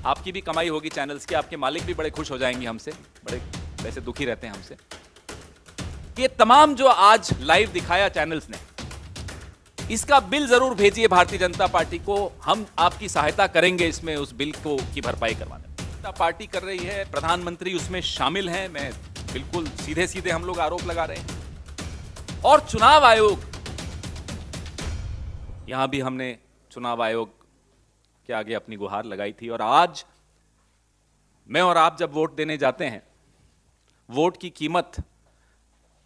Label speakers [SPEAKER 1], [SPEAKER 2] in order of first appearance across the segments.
[SPEAKER 1] आपकी भी कमाई होगी चैनल्स की, आपके मालिक भी बड़े खुश हो जाएंगे हमसे, बड़े वैसे दुखी रहते हैं हमसे। ये तमाम जो आज लाइव दिखाया चैनल्स ने, इसका बिल जरूर भेजिए भारतीय जनता पार्टी को, हम आपकी सहायता करेंगे इसमें उस बिल को की भरपाई करवाने में। जनता पार्टी कर रही है, प्रधानमंत्री उसमें शामिल हैं, मैं बिल्कुल सीधे सीधे हम लोग आरोप लगा रहे हैं। और चुनाव आयोग, यहां भी हमने चुनाव आयोग के आगे अपनी गुहार लगाई थी। और आज मैं और आप जब वोट देने जाते हैं, वोट की कीमत,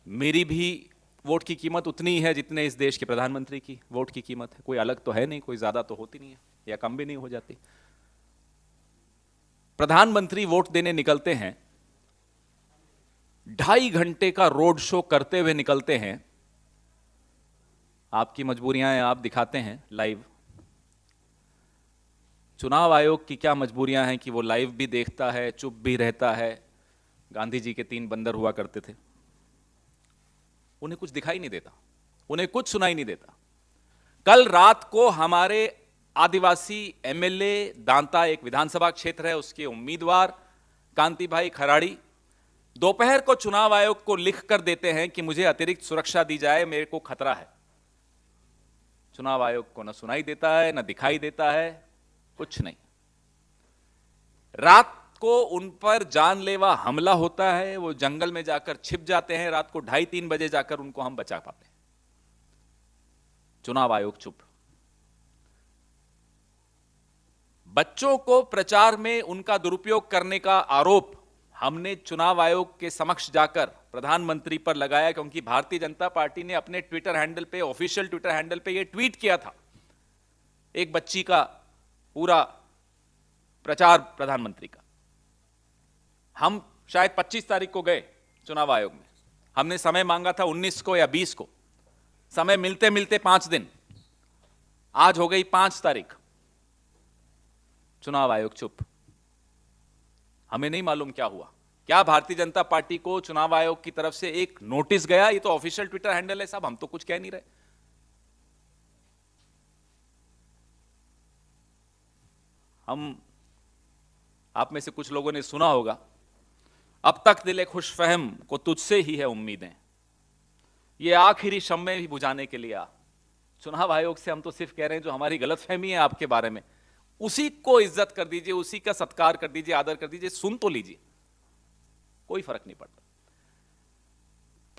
[SPEAKER 1] मेरी भी वोट की कीमत उतनी ही है जितने इस देश के प्रधानमंत्री की वोट की कीमत है। कोई अलग तो है नहीं, कोई ज्यादा तो होती नहीं है या कम भी नहीं हो जाती। प्रधानमंत्री वोट देने निकलते हैं, 2.5 घंटे का रोड शो करते हुए निकलते हैं। आपकी मजबूरियां हैं, आप दिखाते हैं लाइव। चुनाव आयोग की क्या मजबूरियां हैं कि वो लाइव भी देखता है, चुप भी रहता है। गांधी जी के 3 बंदर हुआ करते थे, उन्हें कुछ दिखाई नहीं देता, उन्हें कुछ सुनाई नहीं देता। कल रात को हमारे आदिवासी एमएलए दांता, एक विधानसभा क्षेत्र है, उसके उम्मीदवार कांति भाई खराड़ी दोपहर को चुनाव आयोग को लिख कर देते हैं कि मुझे अतिरिक्त सुरक्षा दी जाए, मेरे को खतरा है। चुनाव आयोग को न सुनाई देता है, न दिखाई देता है, कुछ नहीं। रात को उन पर जानलेवा हमला होता है, वो जंगल में जाकर छिप जाते हैं। रात को 2:30-3 बजे जाकर उनको हम बचा पाते हैं। चुनाव आयोग चुप। बच्चों को प्रचार में उनका दुरुपयोग करने का आरोप हमने चुनाव आयोग के समक्ष जाकर प्रधानमंत्री पर लगाया, क्योंकि भारतीय जनता पार्टी ने अपने ट्विटर हैंडल पे, ऑफिशियल ट्विटर हैंडल पे, यह ट्वीट किया था, एक बच्ची का पूरा प्रचार प्रधानमंत्री का। हम शायद 25 तारीख को गए चुनाव आयोग में, हमने समय मांगा था 19 को या 20 को, समय मिलते मिलते 5 दिन, आज हो गई 5 तारीख, चुनाव आयोग चुप। हमें नहीं मालूम क्या हुआ। क्या भारतीय जनता पार्टी को चुनाव आयोग की तरफ से एक नोटिस गया? ये तो ऑफिशियल ट्विटर हैंडल है साहब, हम तो कुछ कह नहीं रहे। हम, आप में से कुछ लोगों ने सुना होगा, अब तक दिले खुशफहम को तुझसे ही है उम्मीदें, ये आखिरी शम्मे भी बुझाने के लिए आ। चुनाव आयोग से हम तो सिर्फ कह रहे हैं जो हमारी गलतफहमी है आपके बारे में, उसी को इज्जत कर दीजिए, उसी का सत्कार कर दीजिए, आदर कर दीजिए, सुन तो लीजिए, कोई फर्क नहीं पड़ता।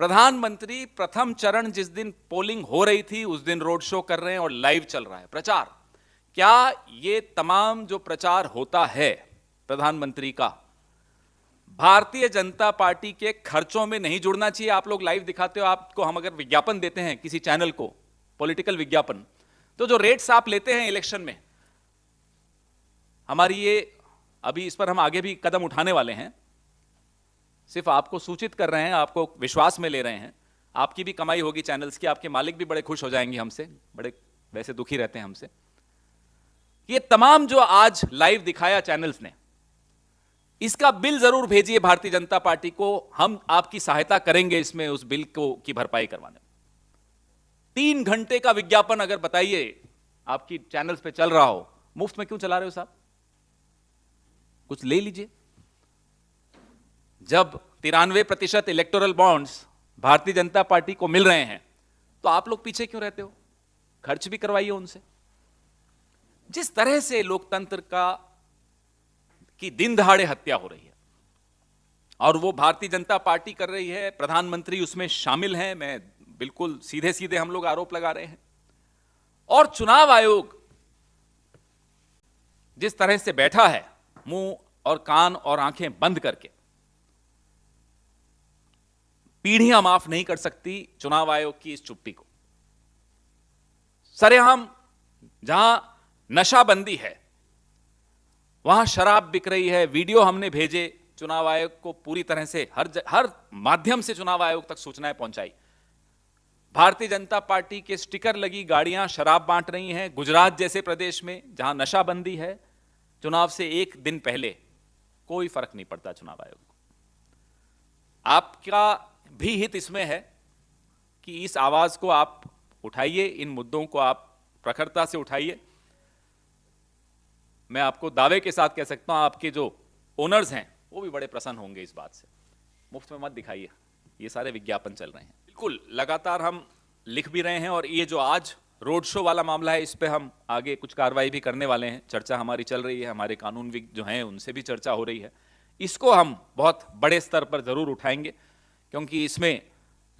[SPEAKER 1] प्रधानमंत्री प्रथम चरण जिस दिन पोलिंग हो रही थी उस दिन रोड शो कर रहे हैं और लाइव चल रहा है प्रचार। क्या ये तमाम जो प्रचार होता है प्रधानमंत्री का, भारतीय जनता पार्टी के खर्चों में नहीं जुड़ना चाहिए? आप लोग लाइव दिखाते हो, आपको हम अगर विज्ञापन देते हैं किसी चैनल को, पॉलिटिकल विज्ञापन, तो जो रेट्स आप लेते हैं इलेक्शन में, हमारी ये, अभी इस पर हम आगे भी कदम उठाने वाले हैं, सिर्फ आपको सूचित कर रहे हैं, आपको विश्वास में ले रहे हैं। आपकी भी कमाई होगी चैनल्स की, आपके मालिक भी बड़े खुश हो जाएंगे हमसे, बड़े वैसे दुखी रहते हैं हमसे। ये तमाम जो आज लाइव दिखाया चैनल्स ने, इसका बिल जरूर भेजिए भारतीय जनता पार्टी को, हम आपकी सहायता करेंगे इसमें उस बिल को की भरपाई करवाने में। 3 घंटे का विज्ञापन अगर बताइए आपकी चैनल्स पे चल रहा हो, मुफ्त में क्यों चला रहे हो साहब? कुछ ले लीजिए। जब 93% electoral bonds Bharatiya Janata party को मिल रहे हैं, तो आप लोग पीछे क्यों रहते हो? खर्च भी करवाइए उनसे। जिस तरह से लोकतंत्र की दिन दहाड़े हत्या हो रही है और वो भारतीय जनता पार्टी कर रही है, प्रधानमंत्री उसमें शामिल हैं, मैं बिल्कुल सीधे सीधे हम लोग आरोप लगा रहे हैं। और चुनाव आयोग जिस तरह से बैठा है, मुंह और कान और आंखें बंद करके, पीढ़ियां माफ नहीं कर सकती चुनाव आयोग की इस चुप्पी को। सरेआम जहां नशाबंदी है, वहां शराब बिक रही है, वीडियो हमने भेजे चुनाव आयोग को, पूरी तरह से हर माध्यम से चुनाव आयोग तक सूचनाएं पहुंचाई। भारतीय जनता पार्टी के स्टिकर लगी गाड़ियां शराब बांट रही हैं गुजरात जैसे प्रदेश में जहां नशाबंदी है। चुनाव से 1 दिन पहले कोई फर्क नहीं पड़ता चुनाव आयोग को। आपका भी हित इसमें है कि इस आवाज को आप उठाइए, इन मुद्दों को आप प्रखरता से उठाइए। मैं आपको दावे के साथ कह सकता हूं आपके जो ओनर्स हैं वो भी बड़े प्रसन्न होंगे इस बात से। मुफ्त में मत दिखाइए, ये सारे विज्ञापन चल रहे हैं। बिल्कुल लगातार हम लिख भी रहे हैं और ये जो आज रोड शो वाला मामला है इस पे हम आगे कुछ कार्रवाई भी करने वाले हैं। चर्चा हमारी चल रही है, हमारे कानूनविद जो हैं उनसे भी चर्चा हो रही है। इसको हम बहुत बड़े स्तर पर जरूर उठाएंगे क्योंकि इसमें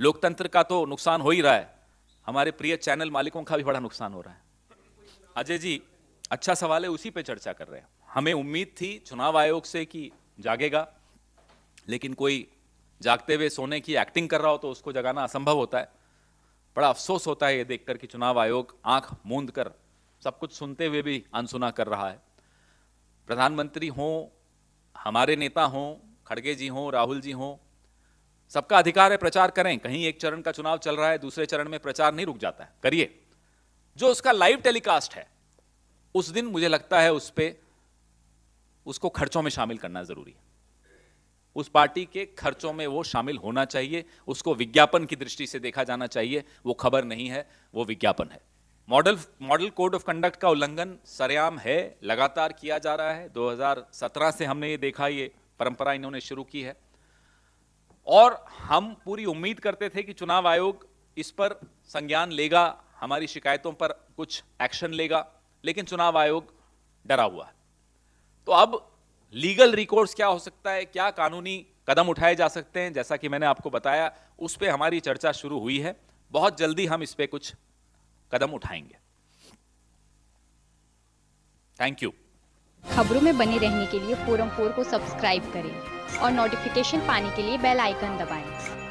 [SPEAKER 1] लोकतंत्र का तो नुकसान हो ही रहा है, हमारे प्रिय चैनल मालिकों का भी बड़ा नुकसान हो रहा है। अजय जी अच्छा सवाल है, उसी पे चर्चा कर रहे हैं। हमें उम्मीद थी चुनाव आयोग से कि जागेगा, लेकिन कोई जागते हुए सोने की एक्टिंग कर रहा हो तो उसको जगाना असंभव होता है। बड़ा अफसोस होता है ये देखकर कि चुनाव आयोग आंख मूंद कर सब कुछ सुनते हुए भी अनसुना कर रहा है। प्रधानमंत्री हों, हमारे नेता हों, खड़गे जी हों, राहुल जी हों, सबका अधिकार है प्रचार करें। कहीं एक चरण का चुनाव चल रहा है, दूसरे चरण में प्रचार नहीं रुक जाता है, करिए। जो उसका लाइव टेलीकास्ट है उस दिन मुझे लगता है उस पे उसको खर्चों में शामिल करना जरूरी है। उस पार्टी के खर्चों में वो शामिल होना चाहिए, उसको विज्ञापन की दृष्टि से देखा जाना चाहिए। वो खबर नहीं है, वो विज्ञापन है। मॉडल कोड ऑफ कंडक्ट का उल्लंघन सरेआम है, लगातार किया जा रहा है। 2017 से हमने ये देखा, ये परंपरा इन्होंने शुरू की है और हम पूरी उम्मीद करते थे कि चुनाव आयोग इस पर संज्ञान लेगा, हमारी शिकायतों पर कुछ एक्शन लेगा, लेकिन चुनाव आयोग डरा हुआ है। तो अब लीगल रिकोर्स क्या हो सकता है, क्या कानूनी कदम उठाए जा सकते हैं, जैसा कि मैंने आपको बताया उस पे हमारी चर्चा शुरू हुई है। बहुत जल्दी हम इस पे कुछ कदम उठाएंगे। Thank you.
[SPEAKER 2] खबरों में बने रहने के लिए फोरम 4 को सब्सक्राइब करें और नोटिफिकेशन पाने के लिए बेल आइकन दबाएं।